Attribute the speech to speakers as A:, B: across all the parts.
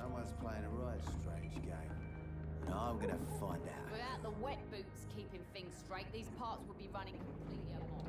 A: Someone's playing a right strange game. And I'm gonna find out.
B: Without the wet boots keeping things straight, these parts would be running completely amok.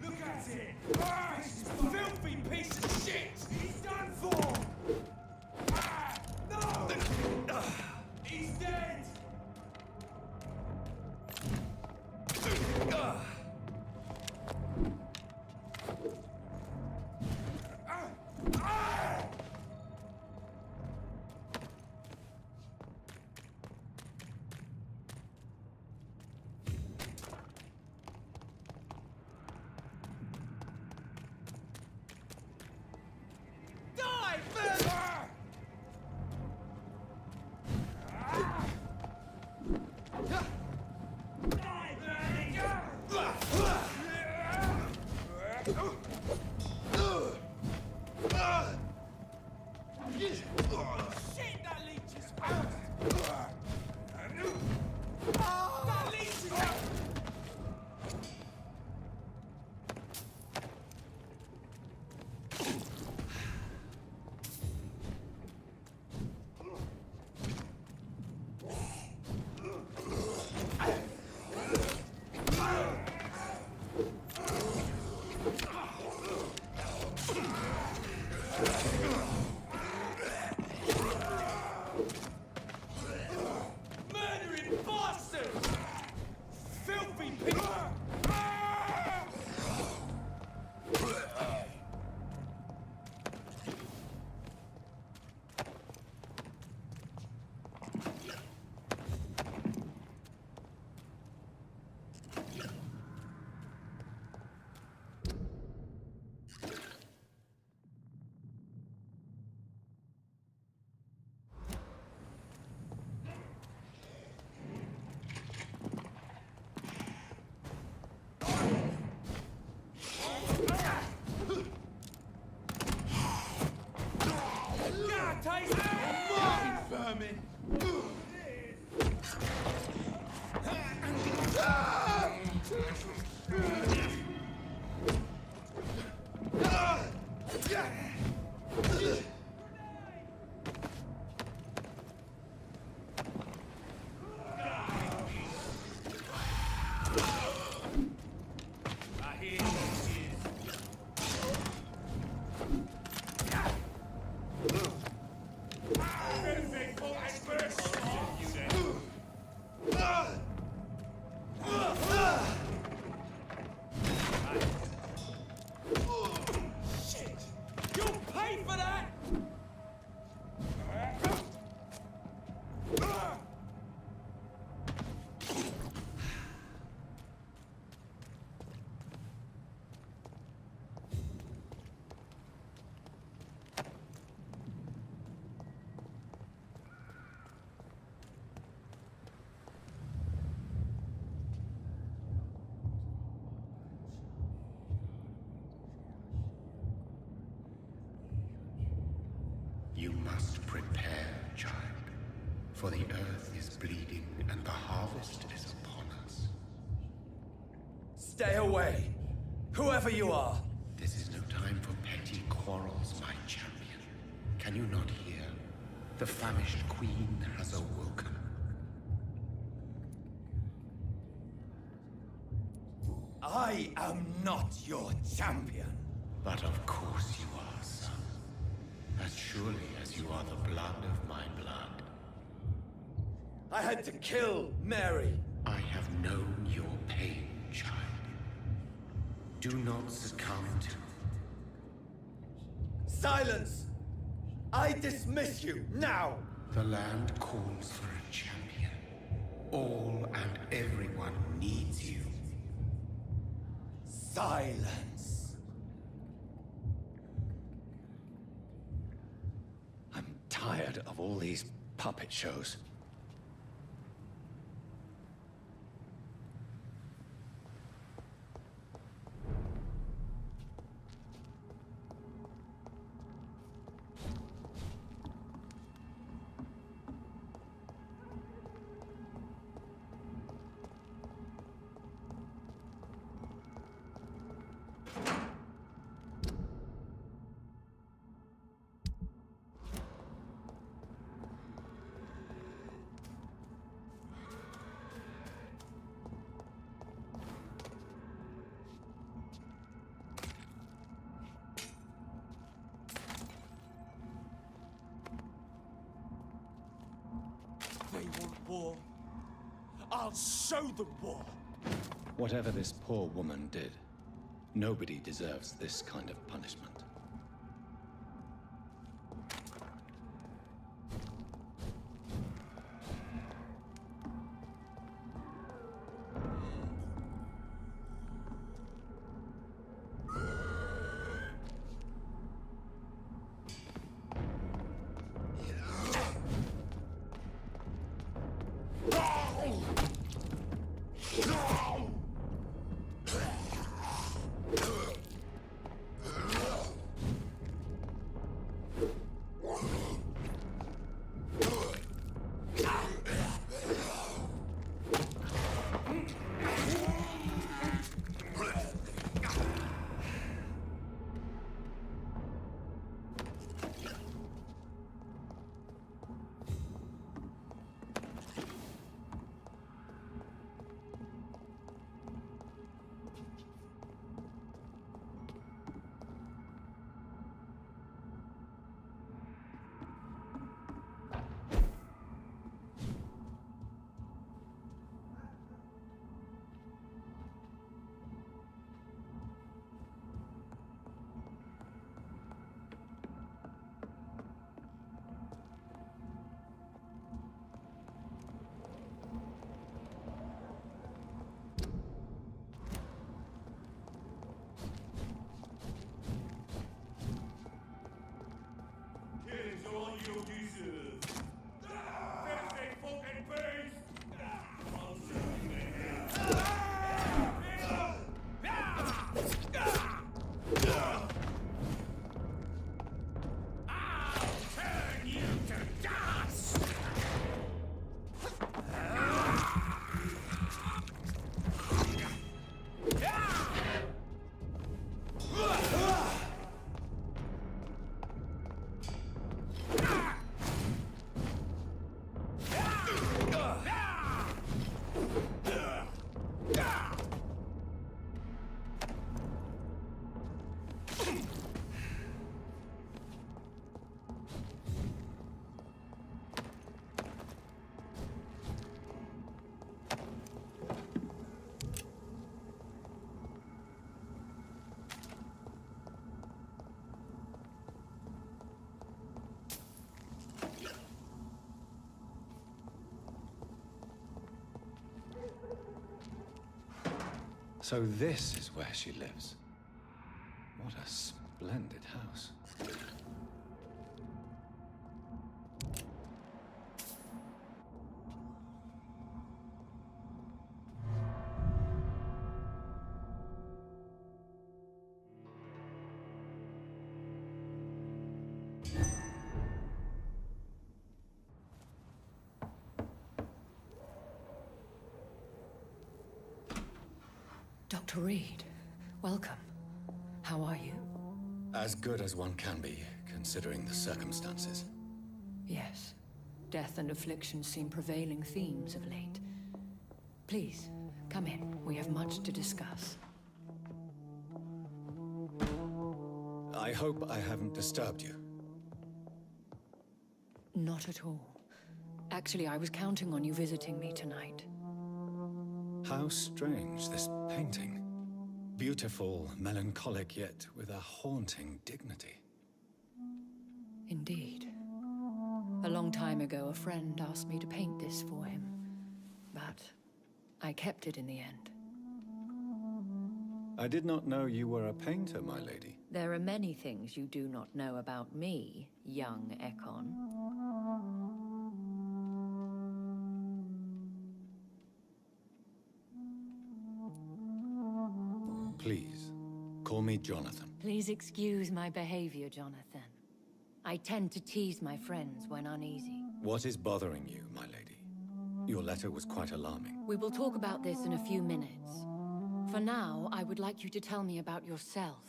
C: Look at it! Ah, this filthy piece of shit! He's done for! Ah, no! He's dead! Shit, that leech is bounced! That leech is out! Murdering bastards! Filthy people! Taste fucking vermin! I hear shit! You'll pay for that!
D: You must prepare, child, for the earth is bleeding and the harvest is upon us.
C: Stay away! Whoever you are!
D: This is no time for petty quarrels, my champion. Can you not hear? The famished queen has awoken.
C: I am not your champion!
D: But of course you are, son. As surely as you are the blood of my blood.
C: I had to kill Mary!
D: I have known your pain, child. Do not succumb to...
C: Silence! I dismiss you, now!
D: The land calls for a champion. All and everyone needs you.
A: Silence! I'm tired of all these puppet shows.
C: They want war. I'll show them war.
A: Whatever this poor woman did, nobody deserves this kind of punishment.
C: Here's all you deserve. Fix fucking beast! I'll turn you to dust!
A: So this is where she lives. What a splendid house.
E: Dr. Reed, welcome. How are you?
A: As good as one can be, considering the circumstances.
E: Yes. Death and affliction seem prevailing themes of late. Please, come in. We have much to discuss.
A: I hope I haven't disturbed you.
E: Not at all. Actually, I was counting on you visiting me tonight.
A: How strange, this painting. Beautiful, melancholic, yet with a haunting dignity.
E: Indeed. A long time ago, a friend asked me to paint this for him, but I kept it in the end.
A: I did not know you were a painter, my lady.
E: There are many things you do not know about me, young Ekon.
A: Please, call me Jonathan.
E: Please excuse my behavior, Jonathan. I tend to tease my friends when uneasy.
A: What is bothering you, my lady? Your letter was quite alarming.
E: We will talk about this in a few minutes. For now, I would like you to tell me about yourself.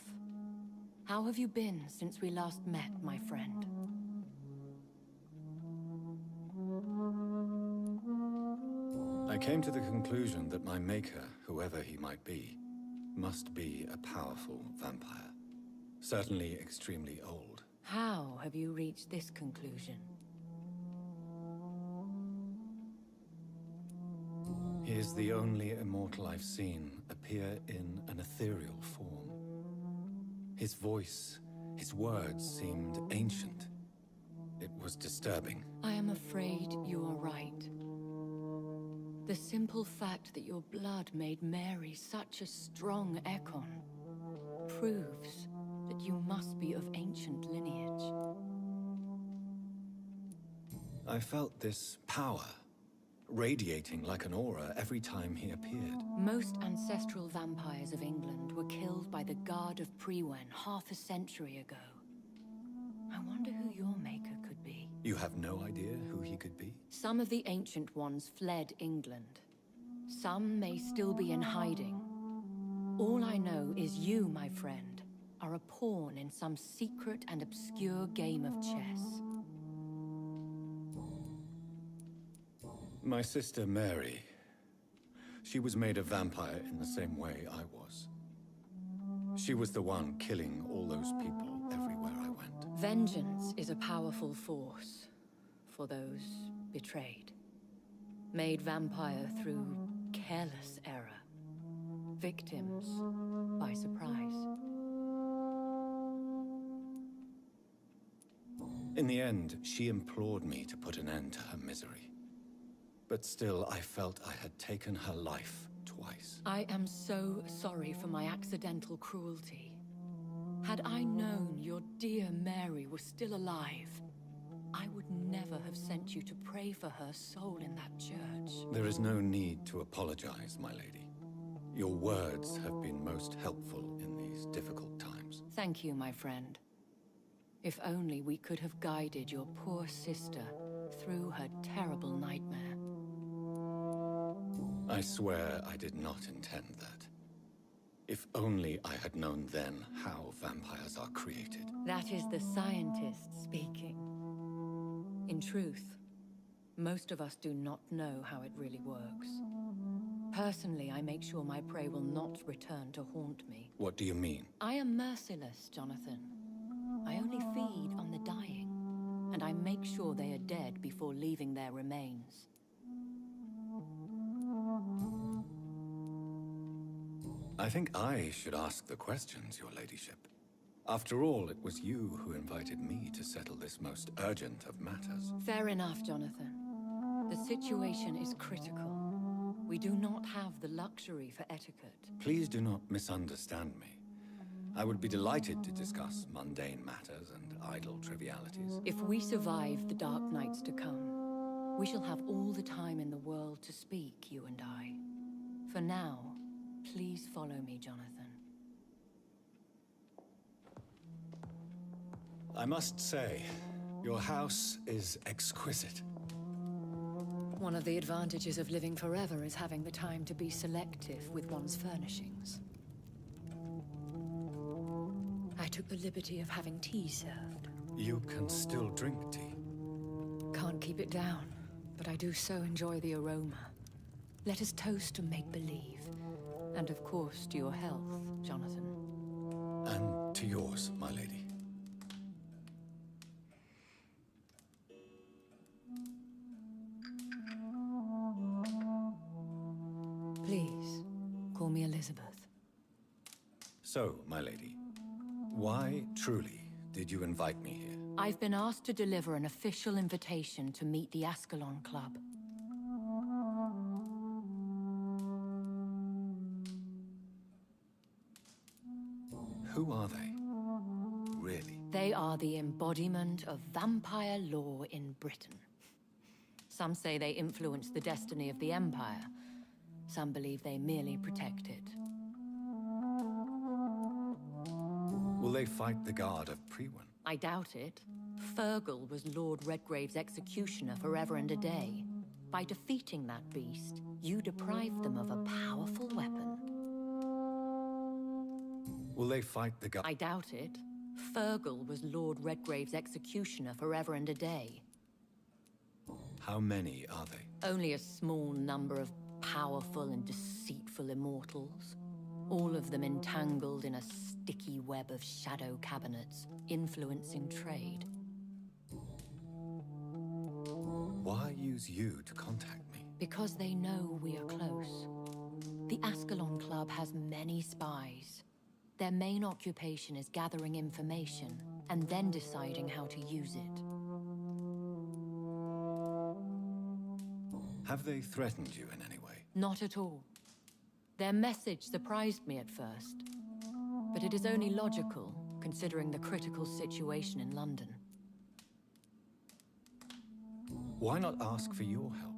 E: How have you been since we last met, my friend?
A: I came to the conclusion that my maker, whoever he might be, must be a powerful vampire. Certainly extremely old.
E: How have you reached this conclusion?
A: He is the only immortal I've seen appear in an ethereal form. His voice, his words seemed ancient. It was disturbing.
E: I am afraid you are right. The simple fact that your blood made Mary such a strong Ekon proves that you must be of ancient lineage.
A: I felt this power radiating like an aura every time he appeared.
E: Most ancestral vampires of England were killed by the Guard of Priwen half a century ago. I wonder who your maker could be.
A: You have no idea who he could be?
E: Some of the ancient ones fled England. Some may still be in hiding. All I know is you, my friend, are a pawn in some secret and obscure game of chess.
A: My sister Mary. She was made a vampire in the same way I was. She was the one killing all those people everywhere I went.
E: Vengeance is a powerful force for those betrayed. Made vampire through careless error. Victims by surprise.
A: In the end, she implored me to put an end to her misery. But still, I felt I had taken her life twice.
E: I am so sorry for my accidental cruelty. Had I known your dear Mary was still alive, I would never have sent you to pray for her soul in that church.
A: There is no need to apologize, my lady. Your words have been most helpful in these difficult times.
E: Thank you, my friend. If only we could have guided your poor sister through her terrible nightmare.
A: I swear I did not intend that. If only I had known then how vampires are created.
E: That is the scientist speaking. In truth, most of us do not know how it really works. Personally, I make sure my prey will not return to haunt me.
A: What do you mean?
E: I am merciless, Jonathan. I only feed on the dying, and I make sure they are dead before leaving their remains.
A: I think I should ask the questions, your ladyship. After all, it was you who invited me to settle this most urgent of matters.
E: Fair enough, Jonathan. The situation is critical. We do not have the luxury for etiquette.
A: Please do not misunderstand me. I would be delighted to discuss mundane matters and idle trivialities.
E: If we survive the dark nights to come, we shall have all the time in the world to speak, you and I. For now, please follow me, Jonathan.
A: I must say, your house is exquisite.
E: One of the advantages of living forever is having the time to be selective with one's furnishings. I took the liberty of having tea served.
A: You can still drink tea.
E: Can't keep it down, but I do so enjoy the aroma. Let us toast to make-believe. And of course, to your health, Jonathan.
A: And to yours, my lady.
E: Please, call me Elizabeth.
A: So, my lady, why truly did you invite me here?
E: I've been asked to deliver an official invitation to meet the Ascalon Club.
A: Who are they? Really?
E: They are the embodiment of vampire law in Britain. Some say they influence the destiny of the Empire. Some believe they merely protect it.
A: Will they fight the guard of Priwen?
E: I doubt it. Fergal was Lord Redgrave's executioner forever and a day. By defeating that beast, you deprived them of a powerful weapon.
A: Will they fight the guard?
E: I doubt it. Fergal was Lord Redgrave's executioner forever and a day.
A: How many are they?
E: Only a small number of powerful and deceitful immortals. All of them entangled in a sticky web of shadow cabinets, influencing trade.
A: Why use you to contact me?
E: Because they know we are close. The Ascalon Club has many spies. Their main occupation is gathering information, and then deciding how to use it.
A: Have they threatened you in any way?
E: Not at all. Their message surprised me at first, but it is only logical, considering the critical situation in London.
A: Why not ask for your help?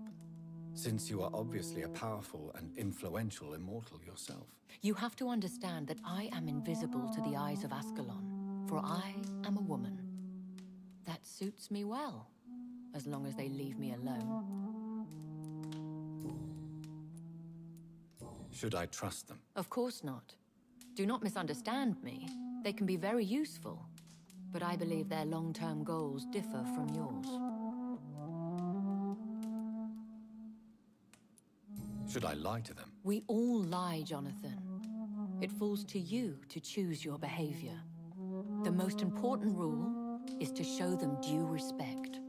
A: Since you are obviously a powerful and influential immortal yourself.
E: You have to understand that I am invisible to the eyes of Ascalon, for I am a woman. That suits me well, as long as they leave me alone.
A: Should I trust them?
E: Of course not. Do not misunderstand me. They can be very useful, but I believe their long-term goals differ from yours.
A: Should I lie to them?
E: We all lie, Jonathan. It falls to you to choose your behavior. The most important rule is to show them due respect.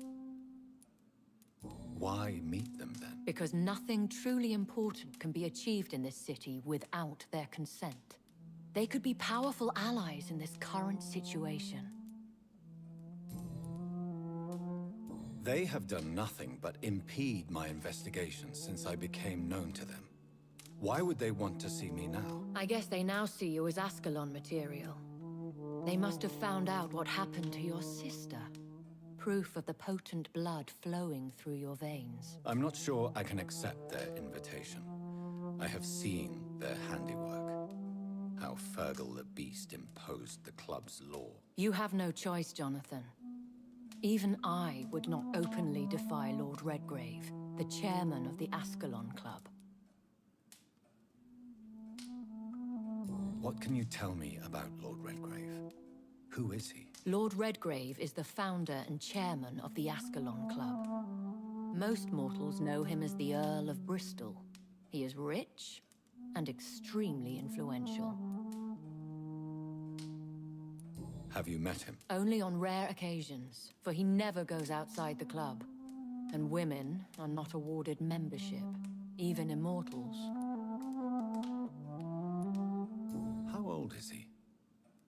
A: Why meet them then?
E: Because nothing truly important can be achieved in this city without their consent. They could be powerful allies in this current situation.
A: They have done nothing but impede my investigation since I became known to them. Why would they want to see me now?
E: I guess they now see you as Ascalon material. They must have found out what happened to your sister. Proof of the potent blood flowing through your veins.
A: I'm not sure I can accept their invitation. I have seen their handiwork. How Fergal the Beast imposed the club's law.
E: You have no choice, Jonathan. Even I would not openly defy Lord Redgrave, the chairman of the Ascalon Club.
A: What can you tell me about Lord Redgrave? Who is he?
E: Lord Redgrave is the founder and chairman of the Ascalon Club. Most mortals know him as the Earl of Bristol. He is rich and extremely influential.
A: Have you met him?
E: Only on rare occasions, for he never goes outside the club. And women are not awarded membership, even immortals.
A: How old is he?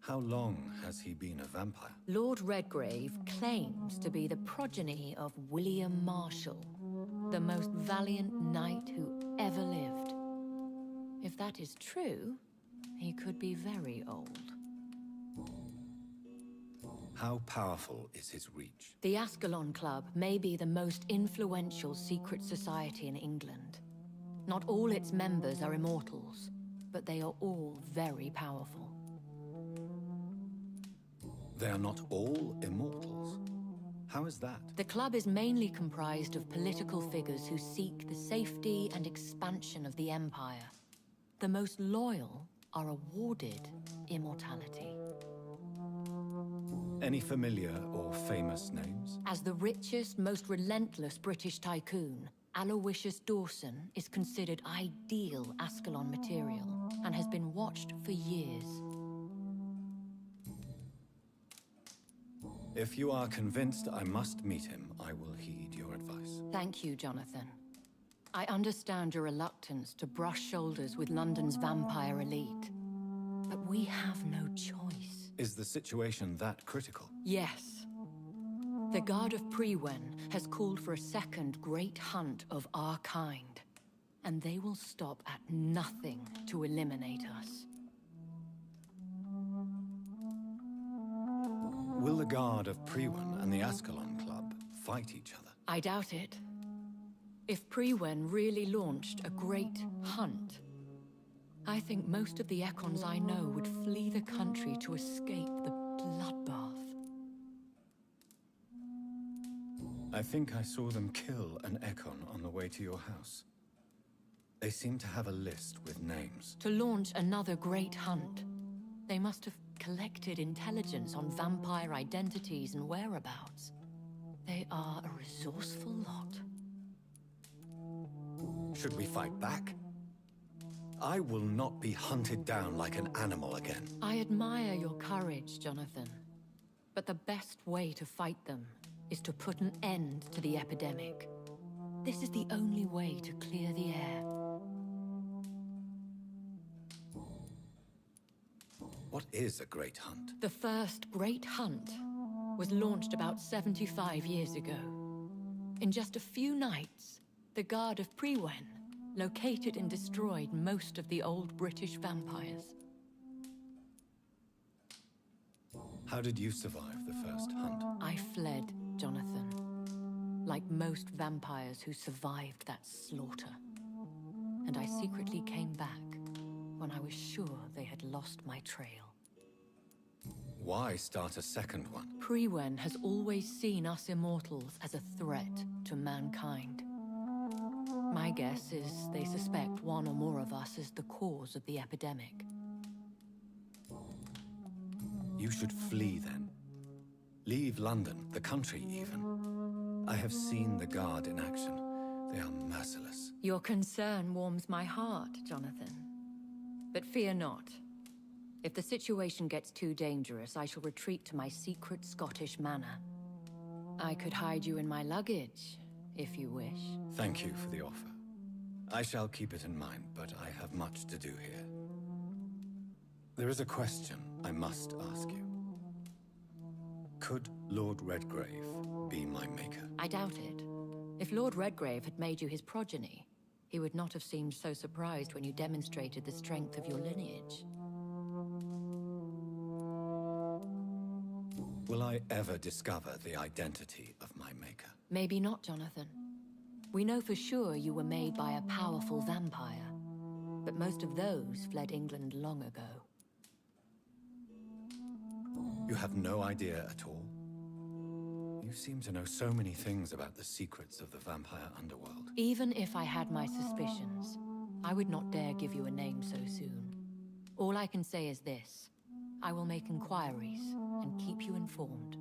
A: How long has he been a vampire?
E: Lord Redgrave claims to be the progeny of William Marshall, the most valiant knight who ever lived. If that is true, he could be very old.
A: How powerful is his reach?
E: The Ascalon Club may be the most influential secret society in England. Not all its members are immortals, but they are all very powerful.
A: They are not all immortals. How is that?
E: The club is mainly comprised of political figures who seek the safety and expansion of the Empire. The most loyal are awarded immortality.
A: Any familiar or famous names?
E: As the richest, most relentless British tycoon, Aloysius Dawson is considered ideal Ascalon material and has been watched for years.
A: If you are convinced I must meet him, I will heed your advice.
E: Thank you, Jonathan. I understand your reluctance to brush shoulders with London's vampire elite, but we have no choice.
A: Is the situation that critical?
E: Yes. The Guard of Priwen has called for a second great hunt of our kind, and they will stop at nothing to eliminate us.
A: Will the Guard of Priwen and the Ascalon Club fight each other?
E: I doubt it. If Priwen really launched a great hunt, I think most of the Ekons I know would flee the country to escape the bloodbath.
A: I think I saw them kill an Ekon on the way to your house. They seem to have a list with names.
E: To launch another great hunt, they must have collected intelligence on vampire identities and whereabouts. They are a resourceful lot.
A: Should we fight back? I will not be hunted down like an animal again.
E: I admire your courage, Jonathan. But the best way to fight them is to put an end to the epidemic. This is the only way to clear the air.
A: What is a great hunt?
E: The first great hunt was launched about 75 years ago. In just a few nights, the Guard of Priwen located and destroyed most of the old British vampires.
A: How did you survive the first hunt?
E: I fled, Jonathan, like most vampires who survived that slaughter. And I secretly came back when I was sure they had lost my trail.
A: Why start a second one?
E: Priwen has always seen us immortals as a threat to mankind. My guess is they suspect one or more of us is the cause of the epidemic.
A: You should flee then. Leave London, the country even. I have seen the Guard in action. They are merciless.
E: Your concern warms my heart, Jonathan. But fear not. If the situation gets too dangerous, I shall retreat to my secret Scottish manor. I could hide you in my luggage, if you wish.
A: Thank you for the offer. I shall keep it in mind, but I have much to do here. There is a question I must ask you. Could Lord Redgrave be my maker?
E: I doubt it. If Lord Redgrave had made you his progeny, he would not have seemed so surprised when you demonstrated the strength of your lineage.
A: Will I ever discover the identity of my maker?
E: Maybe not, Jonathan. We know for sure you were made by a powerful vampire, but most of those fled England long ago.
A: You have no idea at all? You seem to know so many things about the secrets of the vampire underworld.
E: Even if I had my suspicions, I would not dare give you a name so soon. All I can say is this. I will make inquiries and keep you informed.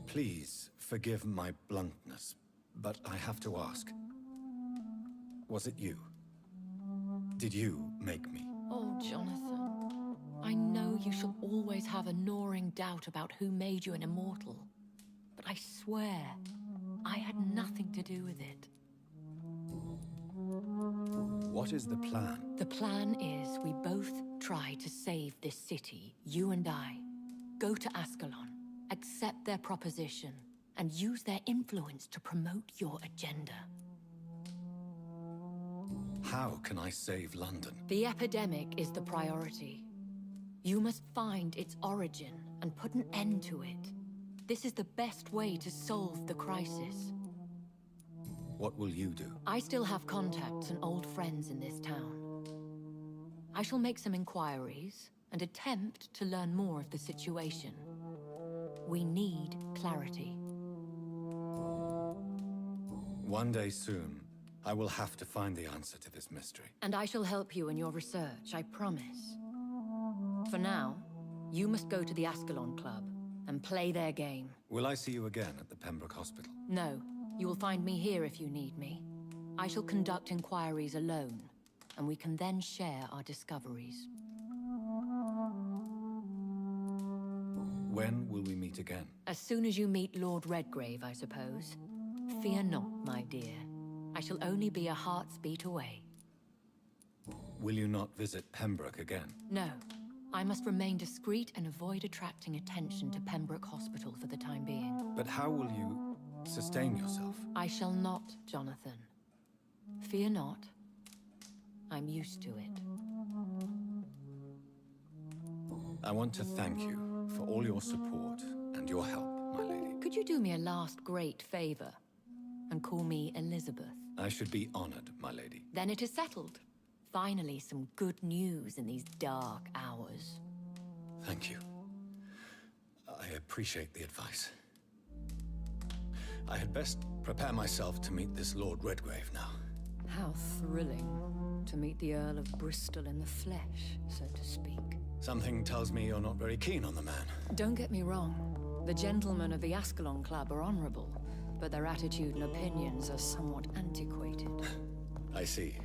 A: Please forgive my bluntness, but I have to ask. Was it you? Did you make me?
E: Oh, Jonathan. I know you shall always have a gnawing doubt about who made you an immortal. But I swear, I had nothing to do with it.
A: What is the plan?
E: The plan is we both try to save this city, you and I. Go to Ascalon, accept their proposition, and use their influence to promote your agenda.
A: How can I save London?
E: The epidemic is the priority. You must find its origin and put an end to it. This is the best way to solve the crisis.
A: What will you do?
E: I still have contacts and old friends in this town. I shall make some inquiries and attempt to learn more of the situation. We need clarity.
A: One day soon, I will have to find the answer to this mystery.
E: And I shall help you in your research, I promise. For now, you must go to the Ascalon Club and play their game.
A: Will I see you again at the Pembroke Hospital?
E: No, you will find me here if you need me. I shall conduct inquiries alone, and we can then share our discoveries.
A: When will we meet again?
E: As soon as you meet Lord Redgrave, I suppose. Fear not, my dear. I shall only be a heart's beat away.
A: Will you not visit Pembroke again?
E: No. I must remain discreet and avoid attracting attention to Pembroke Hospital for the time being.
A: But how will you sustain yourself?
E: I shall not, Jonathan. Fear not. I'm used to it.
A: I want to thank you for all your support and your help, my lady.
E: Could you do me a last great favor and call me Elizabeth?
A: I should be honored, my lady.
E: Then it is settled. Finally, some good news in these dark hours.
A: Thank you. I appreciate the advice. I had best prepare myself to meet this Lord Redgrave now.
E: How thrilling to meet the Earl of Bristol in the flesh, so to speak.
A: Something tells me you're not very keen on the man.
E: Don't get me wrong. The gentlemen of the Ascalon Club are honorable, but their attitude and opinions are somewhat antiquated.
A: I see.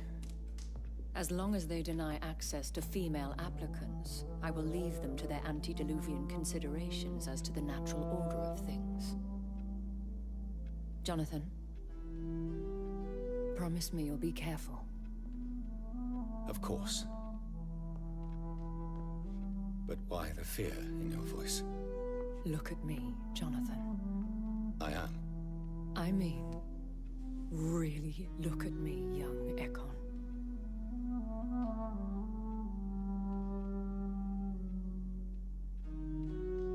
E: As long as they deny access to female applicants, I will leave them to their antediluvian considerations as to the natural order of things. Jonathan, promise me you'll be careful.
A: Of course. But why the fear in your voice?
E: Look at me, Jonathan.
A: I am.
E: I mean, really look at me, young Ekon.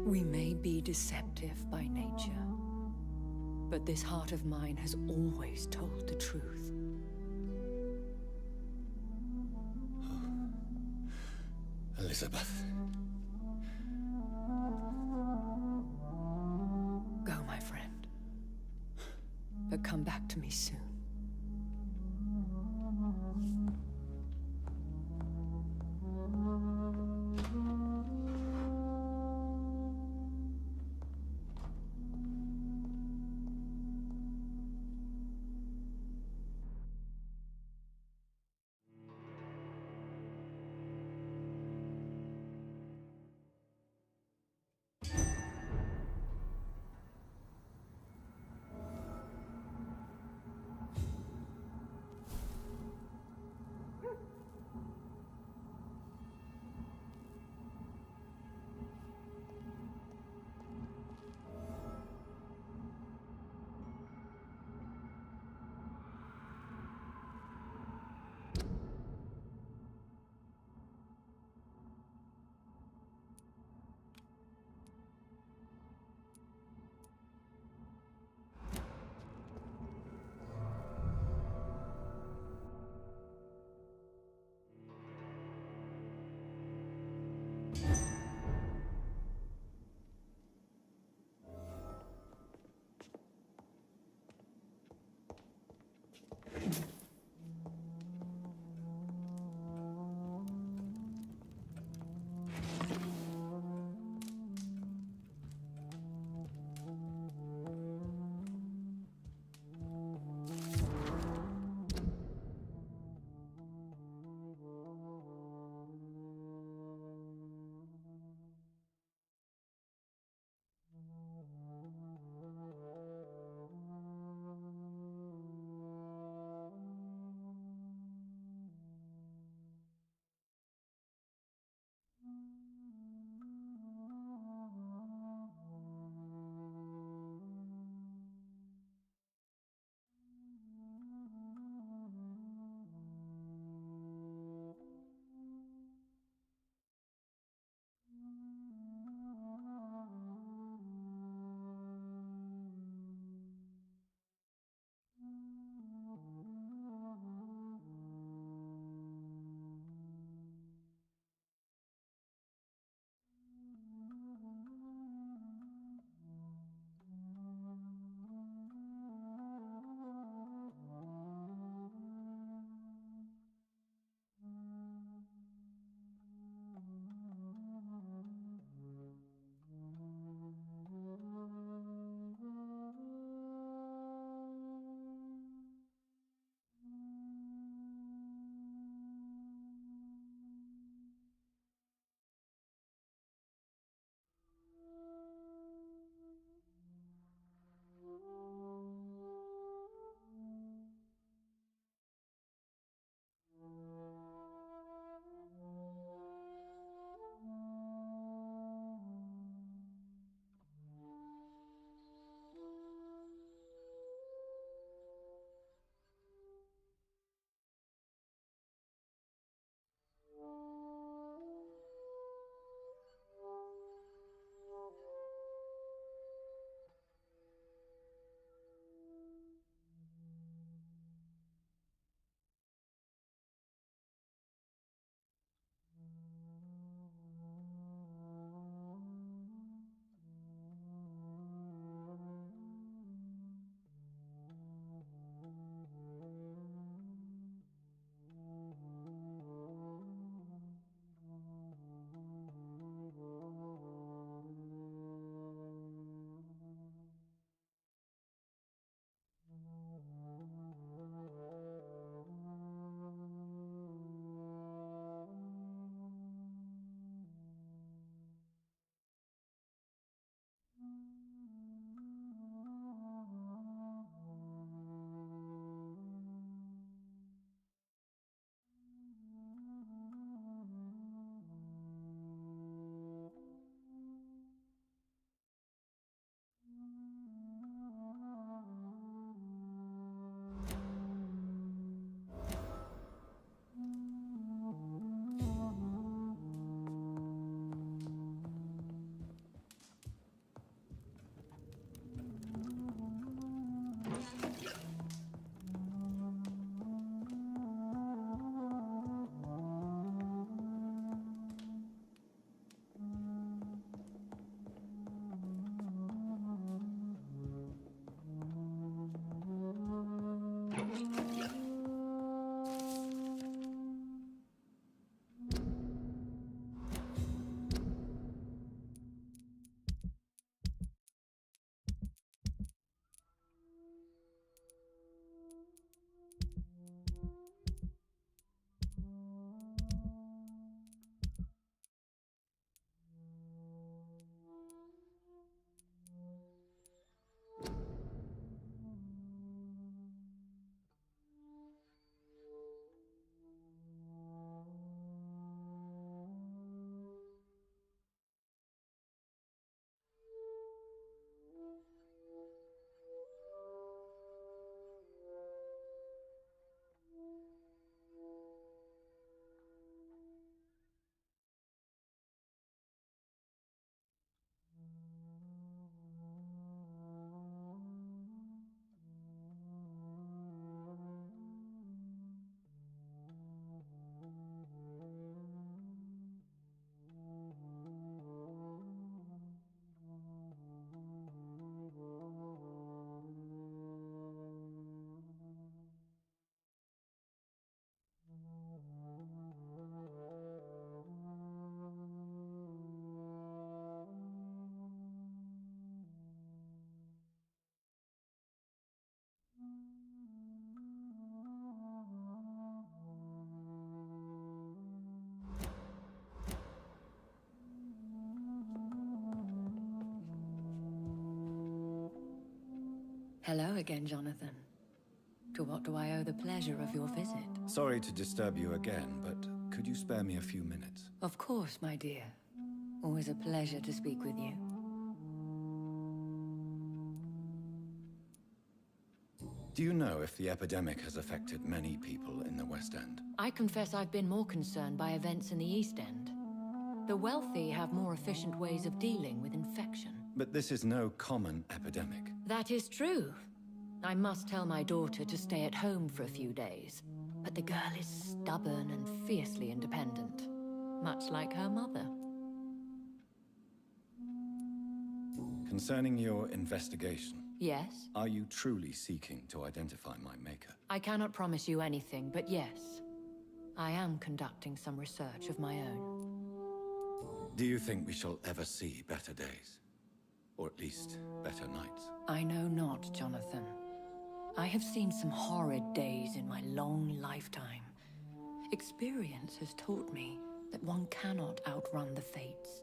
E: We may be deceptive by nature, but this heart of mine has always told the truth.
A: Elizabeth.
E: Go, my friend. But come back to me soon. Hello again, Jonathan. To what do I owe the pleasure of your visit?
A: Sorry to disturb you again, but could you spare me a few minutes?
E: Of course, my dear. Always a pleasure to speak with you.
A: Do you know if the epidemic has affected many people in the West End?
E: I confess I've been more concerned by events in the East End. The wealthy have more efficient ways of dealing with infection.
A: But this is no common epidemic.
E: That is true. I must tell my daughter to stay at home for a few days. But the girl is stubborn and fiercely independent. Much like her mother.
A: Concerning your investigation,
E: Yes?
A: are you truly seeking to identify my maker?
E: I cannot promise you anything, but yes. I am conducting some research of my own.
A: Do you think we shall ever see better days? Or at least, better nights?
E: I know not, Jonathan. I have seen some horrid days in my long lifetime. Experience has taught me that one cannot outrun the fates.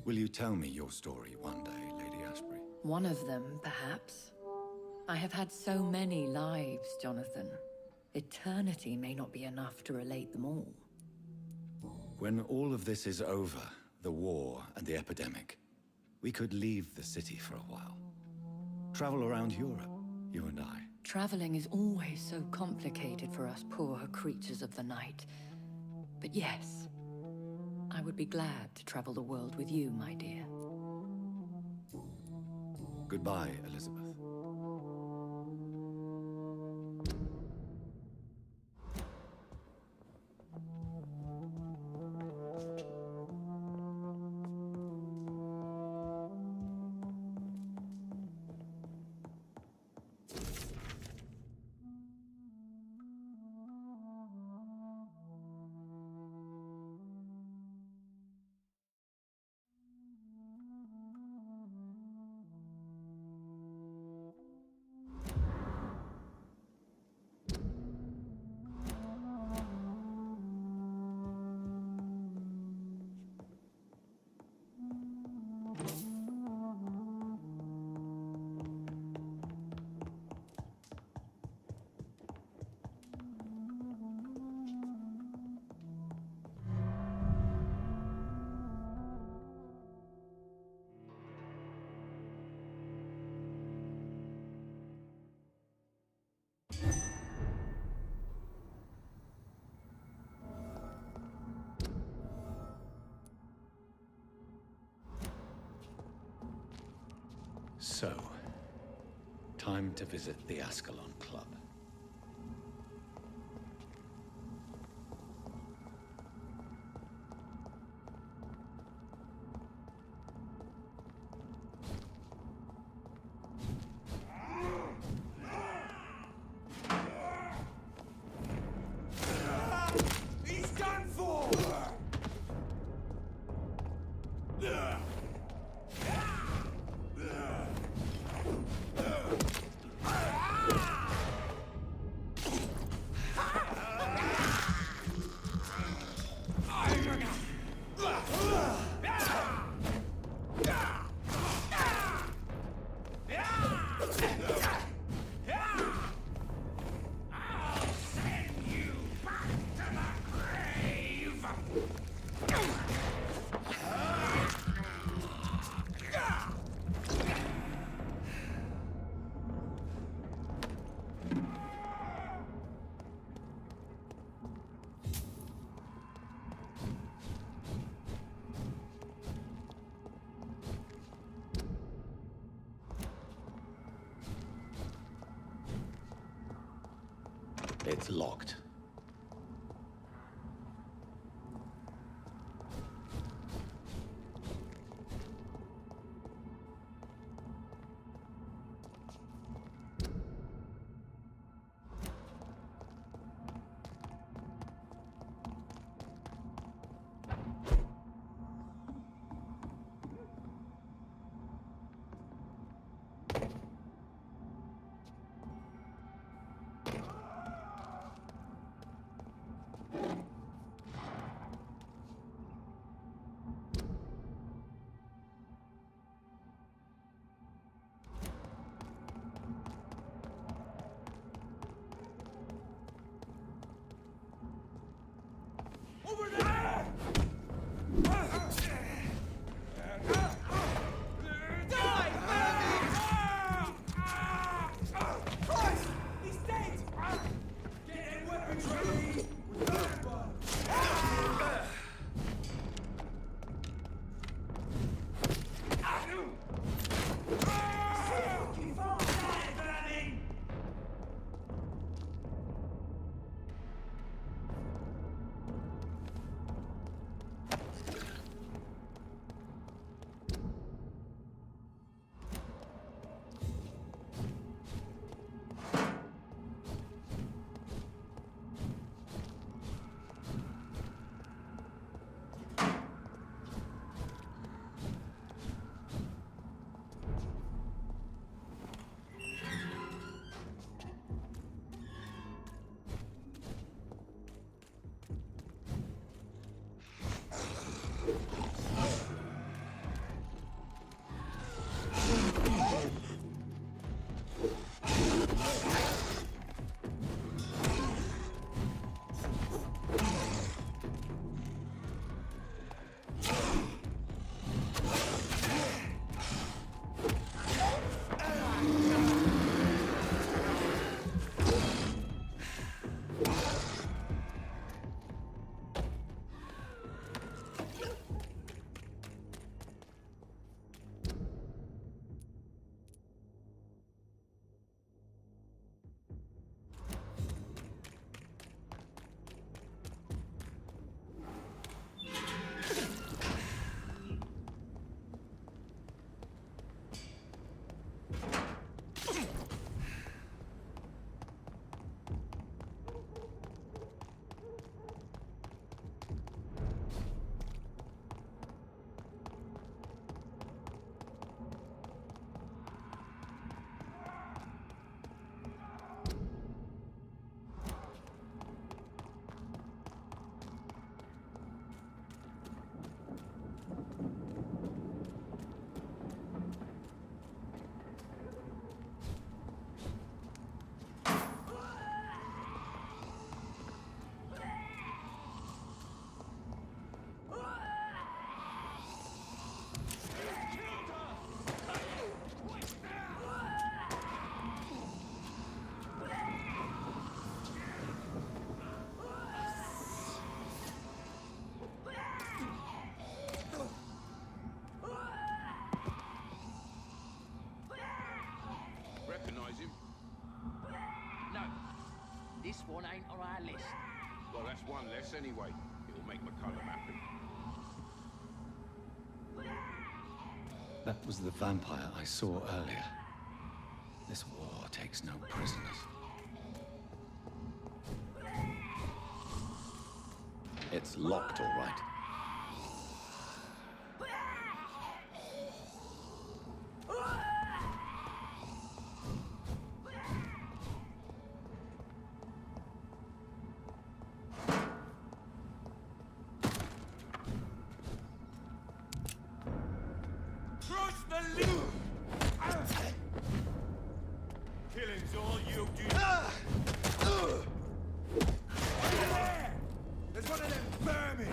A: Will you tell me your story one day, Lady Ashbury?
E: One of them, perhaps. I have had so many lives, Jonathan. Eternity may not be enough to relate them all.
A: When all of this is over, the war and the epidemic, we could leave the city for a while. Travel around Europe, you and I.
E: Traveling is always so complicated for us poor creatures of the night. But yes, I would be glad to travel the world with you, my dear.
A: Goodbye, Elizabeth. So, time to visit the Ascalon Club.
D: It's locked.
C: Over there! Die! Christ! He's dead! Get weapons ready!
F: This one ain't on our list.
G: Well, that's one less anyway. It'll make McCullum happy.
A: That was the vampire I saw earlier. This war takes no prisoners. It's locked, all right.
C: Killing's all you do. There's one of them vermin!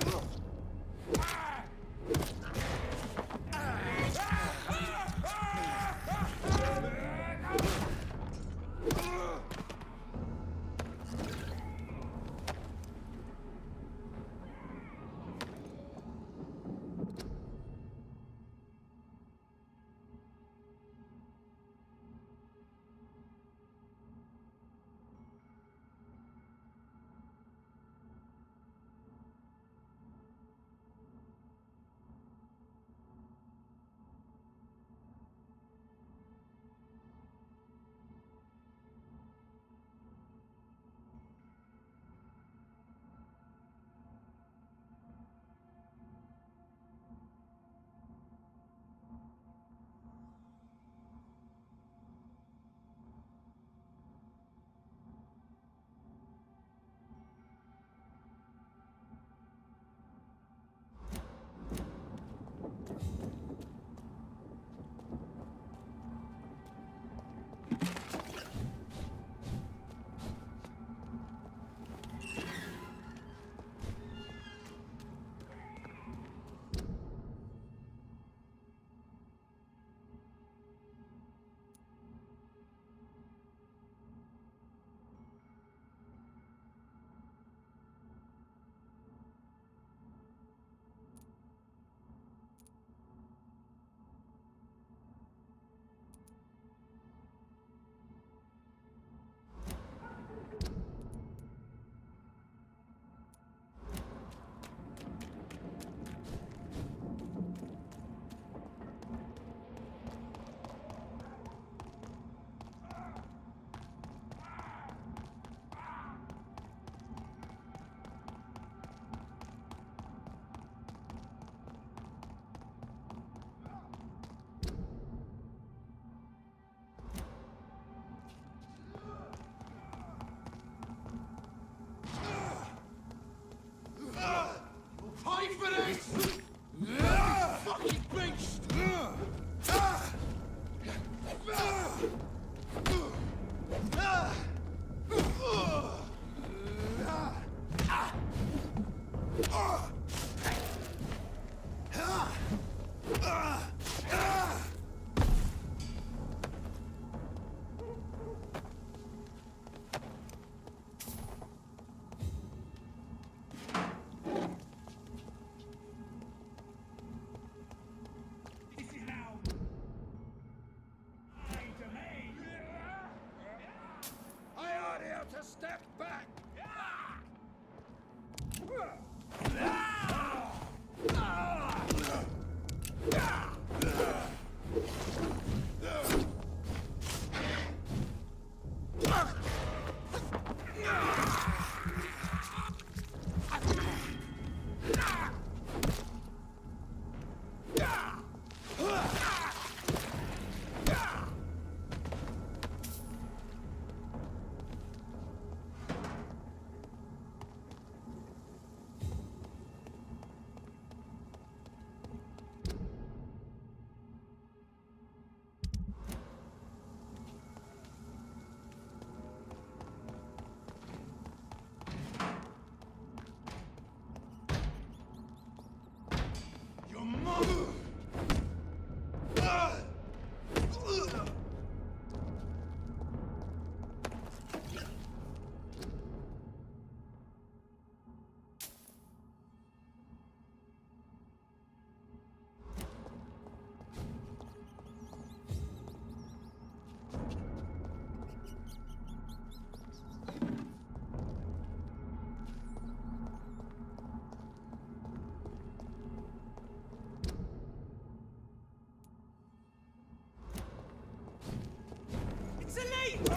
C: It's a leech!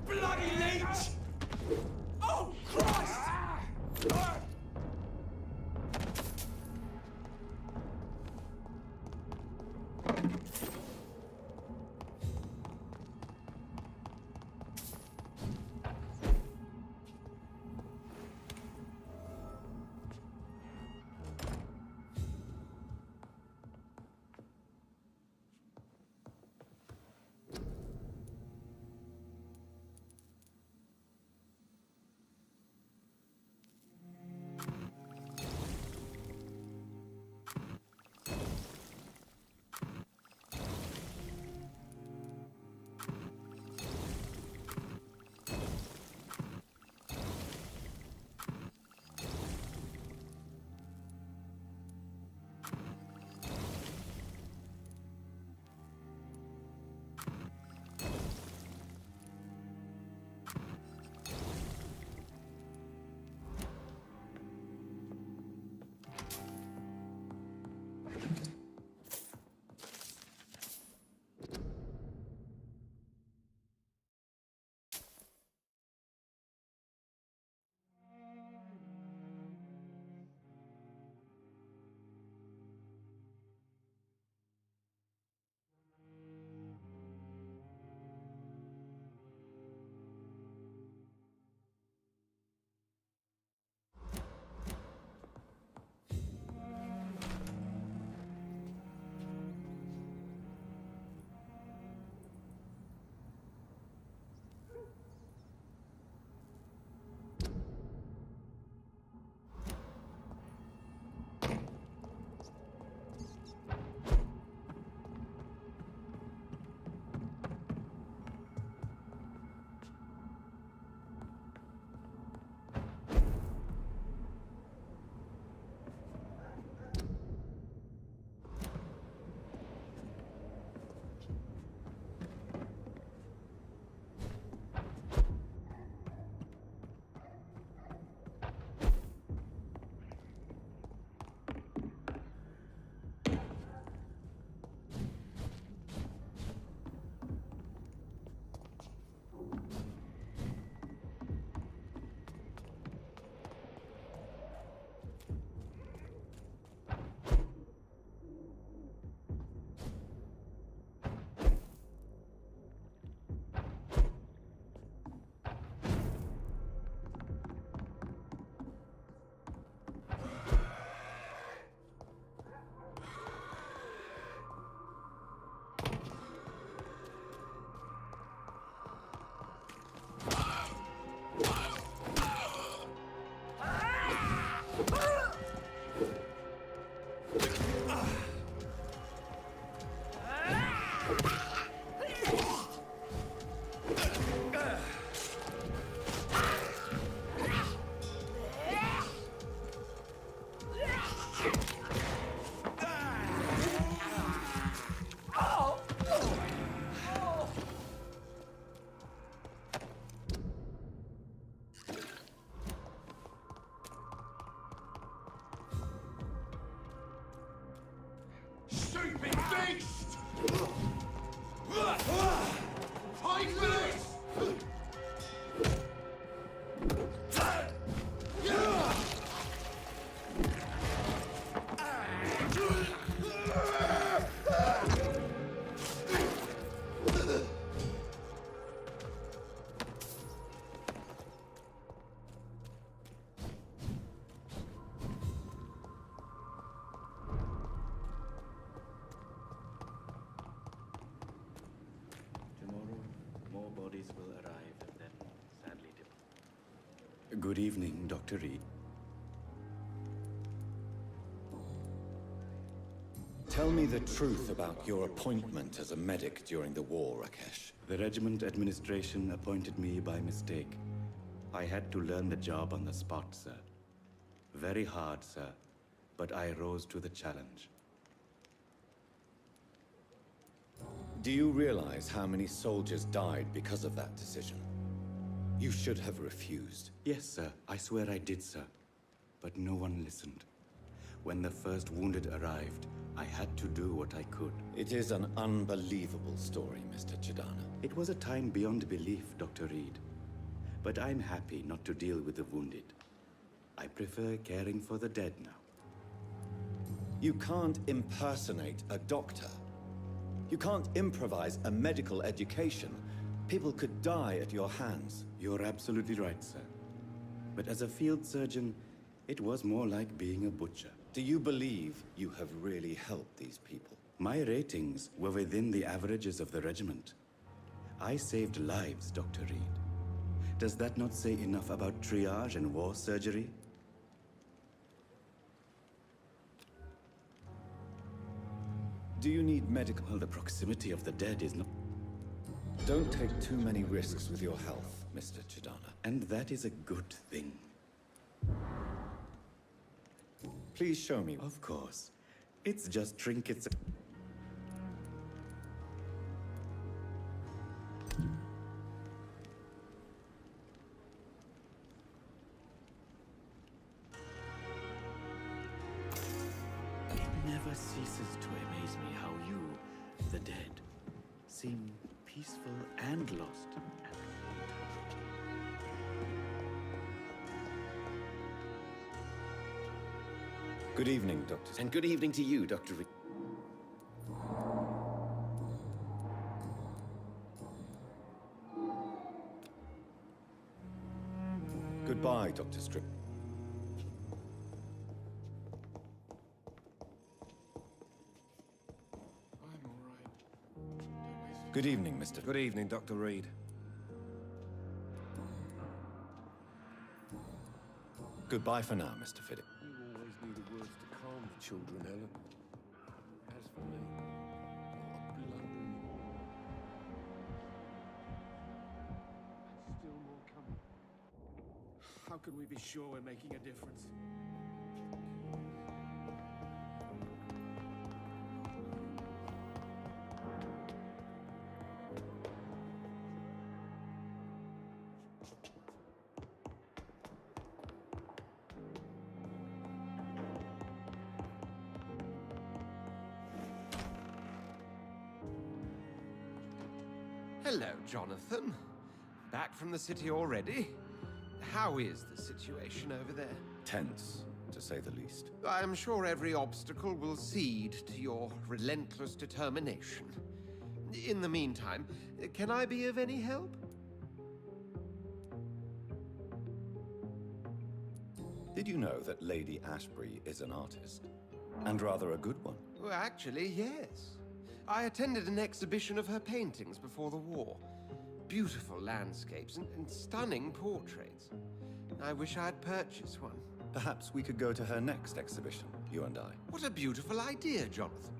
C: Bloody leech! Oh, Christ!
H: bodies will arrive and then sadly depart.
A: Good evening, Dr. Reed. Tell me the truth about your appointment as a medic during the war, Rakesh.
H: The regiment administration appointed me by mistake. I had to learn the job on the spot, sir. Very hard, sir, but I rose to the challenge.
A: Do you realize how many soldiers died because of that decision? You should have refused.
H: Yes, sir. I swear I did, sir. But no one listened. When the first wounded arrived, I had to do what I could.
A: It is an unbelievable story, Mr. Chidana.
H: It was a time beyond belief, Dr. Reed. But I'm happy not to deal with the wounded. I prefer caring for the dead now.
A: You can't impersonate a doctor. You can't improvise a medical education. People could die at your hands.
H: You're absolutely right, sir. But as a field surgeon, it was more like being a butcher.
A: Do you believe you have really helped these people?
H: My ratings were within the averages of the regiment. I saved lives, Dr. Reed. Does that not say enough about triage and war surgery?
A: Do you need medical...
H: Well, the proximity of the dead is not...
A: Don't take too many risks with your health, Mr. Chidana.
H: And that is a good thing.
A: Please show me.
H: Of course. It's just trinkets. It never ceases to amaze me how you, the dead, seem peaceful and lost.
A: Good evening, Doctor.
I: And good evening to you, Dr. Reed.
A: Goodbye, Dr. Strip.
G: I'm all right.
A: Good evening, Mr.
J: Good evening, Dr. Reed.
A: Goodbye for now, Mr. Fiddick.
G: You always needed words to calm the children, Helen. As for me, not a blundering more. And still more coming.
C: How can we be sure we're making a difference?
J: Hello, Jonathan. Back from the city already? How is the situation over there?
A: Tense, to say the least.
J: I'm sure every obstacle will cede to your relentless determination. In the meantime, can I be of any help?
A: Did you know that Lady Ashbury is an artist? And rather a good one.
J: Well, actually, yes. I attended an exhibition of her paintings before the war. Beautiful landscapes and stunning portraits. I wish I'd purchased one.
A: Perhaps we could go to her next exhibition, you and I.
J: What a beautiful idea, Jonathan.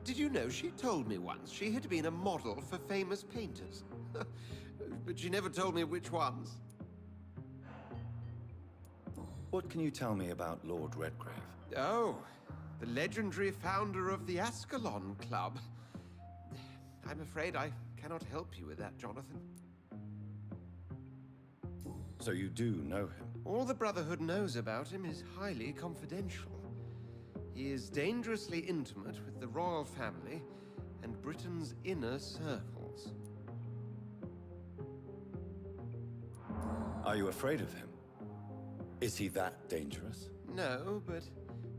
J: Did you know she told me once she had been a model for famous painters? But she never told me which ones.
A: What can you tell me about Lord Redgrave?
J: Oh, the legendary founder of the Ascalon Club. I'm afraid I cannot help you with that, Jonathan.
A: So you do know him?
J: All the Brotherhood knows about him is highly confidential. He is dangerously intimate with the royal family and Britain's inner circles.
A: Are you afraid of him? Is he that dangerous?
J: No, but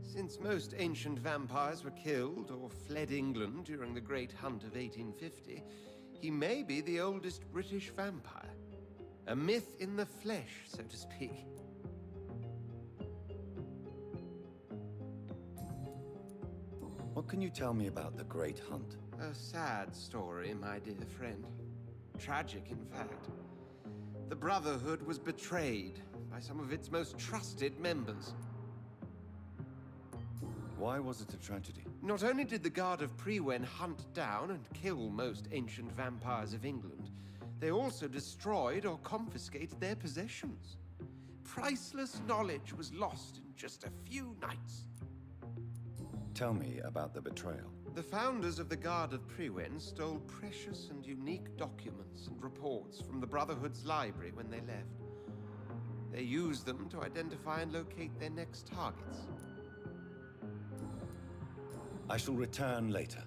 J: since most ancient vampires were killed or fled England during the Great Hunt of 1850, he may be the oldest British vampire. A myth in the flesh, so to speak.
A: What can you tell me about the Great Hunt?
J: A sad story, my dear friend. Tragic, in fact. The Brotherhood was betrayed by some of its most trusted members.
A: Why was it a tragedy?
J: Not only did the Guard of Prewen hunt down and kill most ancient vampires of England, they also destroyed or confiscated their possessions. Priceless knowledge was lost in just a few nights.
A: Tell me about the betrayal.
J: The founders of the Guard of Prewen stole precious and unique documents and reports from the Brotherhood's library when they left. They used them to identify and locate their next targets.
A: I shall return later.